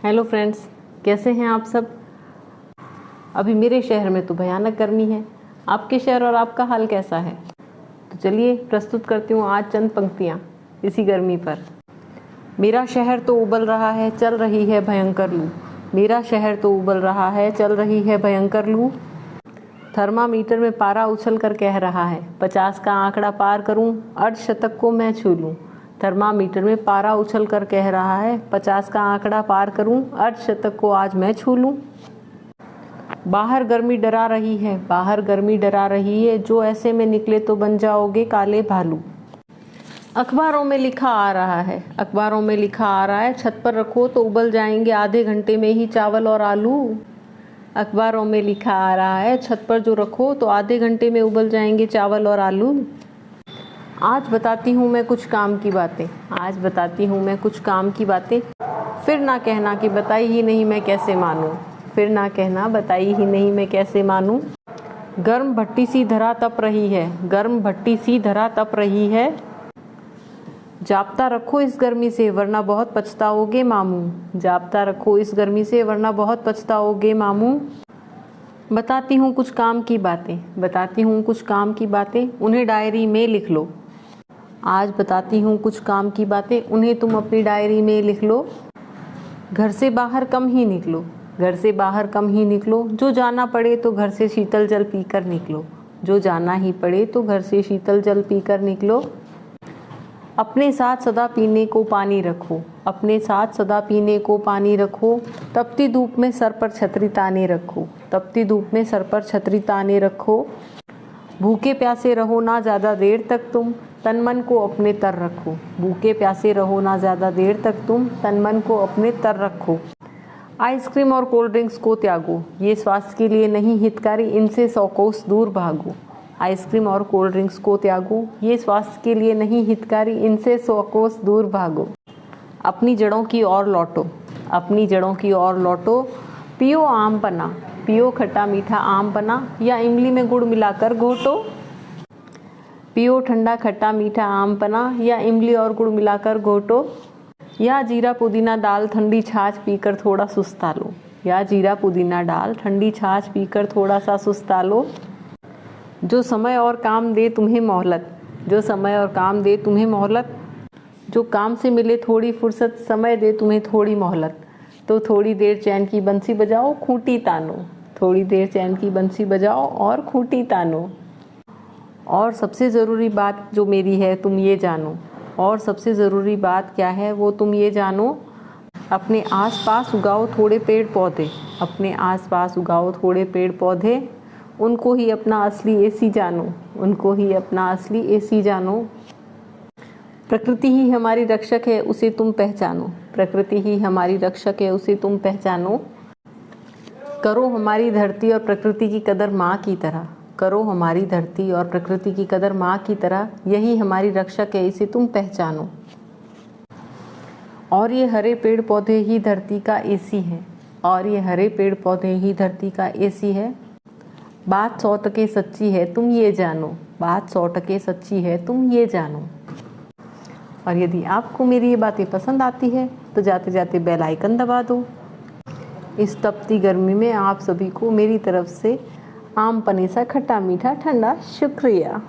Hello friends, कैसे हैं आप सब। अभी मेरे शहर में तो भयानक गर्मी है। आपके शहर और आपका हाल कैसा है? तो चलिए प्रस्तुत करती हूँ आज चंद पंक्तियाँ इसी गर्मी पर। मेरा शहर तो उबल रहा है, चल रही है भयंकर लू। मेरा शहर तो उबल रहा है, चल रही है भयंकर लू। थर्मामीटर में पारा उछल कर कह रहा है, 50 का आंकड़ा पार करूं, अर्धशतक को मैं छू लूं। थर्मामीटर में पारा उछल कर कह रहा है, 50 का आंकड़ा पार करूं, अर्धशतक को आज मैं छू लूं। बाहर गर्मी डरा रही है, बाहर गर्मी डरा रही है, जो ऐसे में निकले तो बन जाओगे काले भालू। अखबारों में लिखा आ रहा है, अखबारों में लिखा आ रहा है, छत पर रखो तो उबल जाएंगे आधे घंटे में ही चावल और आलू। अखबारों में लिखा आ रहा है, छत पर जो रखो तो आधे घंटे में उबल जाएंगे चावल और आलू। आज बताती हूँ मैं कुछ काम की बातें, आज बताती हूँ मैं कुछ काम की बातें। फिर ना कहना कि बताई ही नहीं मैं कैसे मानूं, फिर ना कहना बताई ही नहीं मैं कैसे मानूं। गर्म भट्टी सी धरा तप रही है, गर्म भट्टी सी धरा तप रही है। जाप्ता रखो इस गर्मी से वरना बहुत पछताओगे मामू, जाप्ता रखो इस गर्मी से वरना बहुत पछताओगे मामू। बताती हूँ कुछ काम की बातें, बताती हूँ कुछ काम की बातें, उन्हें डायरी में लिख लो। आज बताती हूँ कुछ काम की बातें, उन्हें तुम अपनी डायरी में लिख लो। घर से बाहर कम ही निकलो, घर से बाहर कम ही निकलो, जो जाना पड़े तो घर से शीतल जल पीकर निकलो, जो जाना ही पड़े तो घर से शीतल जल पीकर निकलो। अपने साथ सदा पीने को पानी रखो, अपने साथ सदा पीने को पानी रखो। तपती धूप में सर पर छतरी ताने रखो, तपती धूप में सर पर छतरी ताने रखो। भूखे प्यासे रहो ना ज़्यादा देर तक तुम, तन मन को अपने तर रखो, भूखे प्यासे रहो ना ज़्यादा देर तक तुम, तन मन को अपने तर रखो। आइसक्रीम और कोल्ड ड्रिंक्स को त्यागो, ये स्वास्थ्य के लिए नहीं हितकारी, इनसे 100 कोस दूर भागो। आइसक्रीम और कोल्ड ड्रिंक्स को त्यागो, ये स्वास्थ्य के लिए नहीं हितकारी, इनसे 100 कोस दूर भागो। अपनी जड़ों की ओर लौटो, अपनी जड़ों की ओर लौटो। पियो आम पन्ना, पियो खट्टा मीठा आम पन्ना, या इमली में गुड़ मिलाकर घोटो। पियो ठंडा खट्टा मीठा आम पन्ना, या इमली और गुड़ मिलाकर घोटो। या जीरा पुदीना डाल ठंडी छाछ पीकर थोड़ा सुस्ता लो, या जीरा पुदीना डाल ठंडी छाछ पीकर थोड़ा सा सुस्ता लो। जो समय और काम दे तुम्हें मोहलत, जो समय और काम दे तुम्हें मोहलत, जो काम से मिले थोड़ी फुर्सत, समय दे तुम्हें थोड़ी मोहलत, तो थोड़ी देर चैन की बंसी बजाओ खूंटी तानो, थोड़ी देर चैन की बंसी बजाओ और खूंटी तानो। और सबसे ज़रूरी बात जो मेरी है तुम ये जानो, और सबसे ज़रूरी बात क्या है वो तुम ये जानो। अपने आसपास उगाओ थोड़े पेड़ पौधे, अपने आसपास उगाओ थोड़े पेड़ पौधे, उनको ही अपना असली एसी जानो, उनको ही अपना असली एसी जानो। प्रकृति ही हमारी रक्षक है उसे तुम पहचानो, प्रकृति ही हमारी रक्षक है उसे तुम पहचानो। करो हमारी धरती और प्रकृति की कदर माँ की तरह, करो हमारी धरती और प्रकृति की कदर माँ की तरह, यही हमारी रक्षक है इसे तुम पहचानो। और ये हरे पेड़ पौधे ही धरती का एसी है, और ये हरे पेड़ पौधे ही धरती का एसी है। बात 100% सच्ची है तुम ये जानो, बात 100% सच्ची है तुम ये जानो। और यदि आपको मेरी ये बातें पसंद आती है तो जाते जाते बेल आइकन दबा दो। इस तपती गर्मी में आप सभी को मेरी तरफ से आम पन्ने सा खट्टा मीठा ठंडा शुक्रिया।